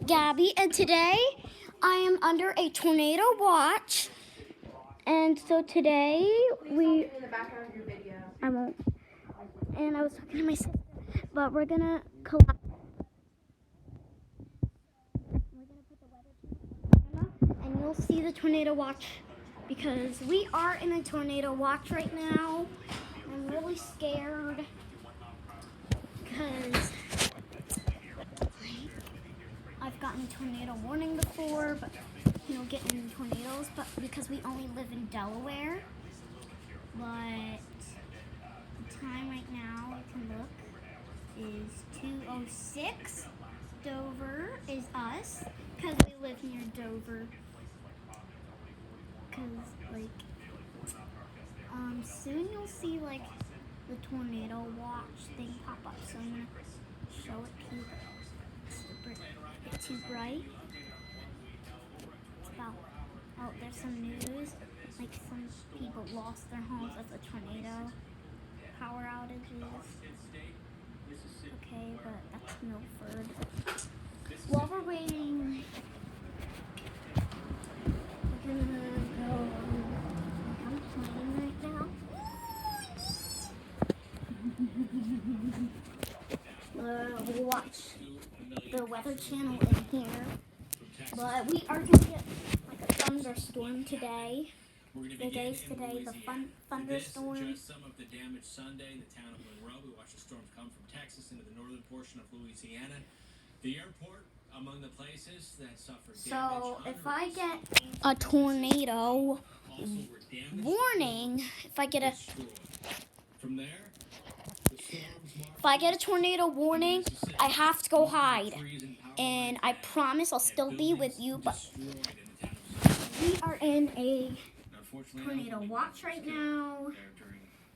Gabby, and today I am under a tornado watch. And so today I won't. And I was talking to my sister, but we're gonna collab. We're gonna put the weather channel, and you'll see the tornado watch because we are in a tornado watch right now. I'm really scared because I've gotten a tornado warning before, but getting tornadoes, but because we only live in Delaware. But the time right now, I can look, is 2:06. Dover is us, because we live near Dover. Because, soon you'll see, the tornado watch thing pop up. So I'm going to show it to you. It's too bright. It's about, there's some news. Some people lost their homes with the tornado. Power outages. Okay, but that's Milford. While we're waiting, we're gonna go. I'm playing right now. We'll watch the Weather Channel in here, but we are gonna get a thunderstorm today. The days today, the thunderstorm. Just some of the damage Sunday in the town of Monroe. We watched the storms come from Texas into the northern portion of Louisiana. The airport among the places that suffered damage. So if I get a tornado warning, if I get a tornado warning, I have to go hide. And I promise I'll still be with you, but we are in a tornado watch right now,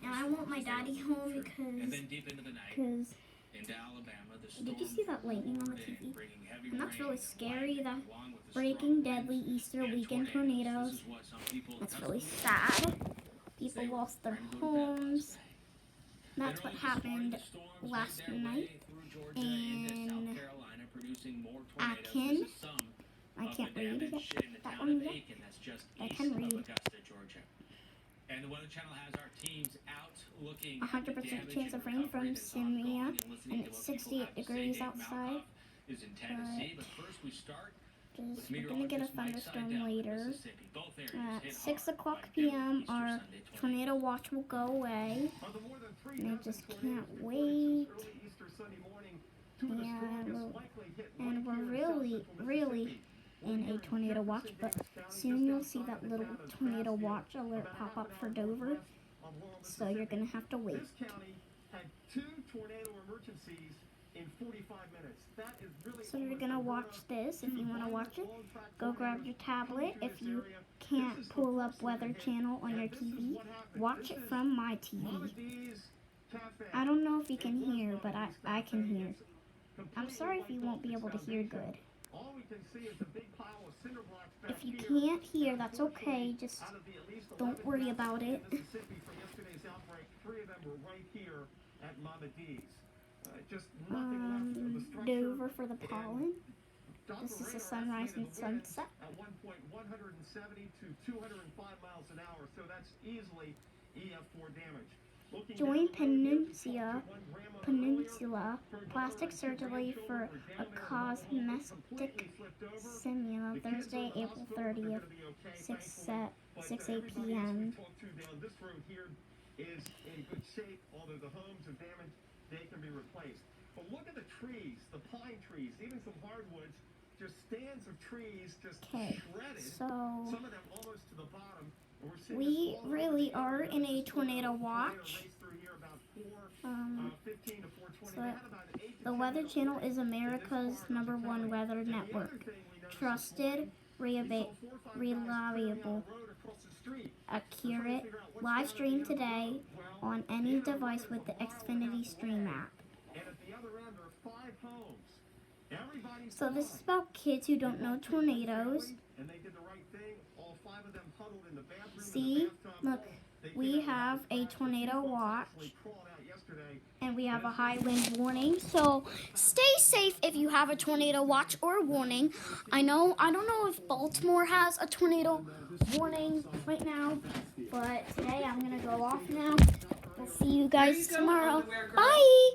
and I want my daddy home because did you see that lightning on the TV? And that's really scary. That breaking deadly Easter weekend tornadoes. That's really sad. People lost their homes. That's what happened last night in Akin. I can't read that one yet. I can read. And the Weather Channel has our teams out looking 100% chance of rain from Simia, and it's 68 degrees outside. We're going to get a thunderstorm later. At 6 o'clock p.m., our tornado watch will go away. And I just can't wait. And we're really in a tornado watch, but soon you'll see that little tornado watch alert pop up for Dover. So you're going to have to wait. This county had 2 tornado emergencies in 45 minutes. That is really so you're going to watch this. If you want to watch it, go grab your tablet. If you can't pull up Weather Channel on your TV, watch it from my TV. I don't know if you can hear, but I can hear. I'm sorry if you won't be able to hear good. If you can't hear, that's okay. Just don't worry about it. Dover for the pollen. This is the sunrise and sunset. At one point, 170 to 205 miles an hour, so that's easily EF4 damage. Join Peninsula Plastic Surgery for a cosmetic simula Thursday, April 30th, 6 p.m. This road here is in good shape, although the homes are damaged, they can be replaced. But look at the trees, the pine trees, even some hardwoods, just stands of trees just shredded. So some of them almost to the bottom. We really are in a tornado watch. So the Weather Channel is America's #1 weather network. Trusted, reliable, accurate. Live stream today on any device with the Xfinity Stream app. So this is about kids who don't know tornadoes. See, look, we have a tornado watch, and we have a high wind warning. So stay safe if you have a tornado watch or warning. I don't know if Baltimore has a tornado warning right now, but today I'm gonna go off now. We'll see you guys tomorrow. Bye.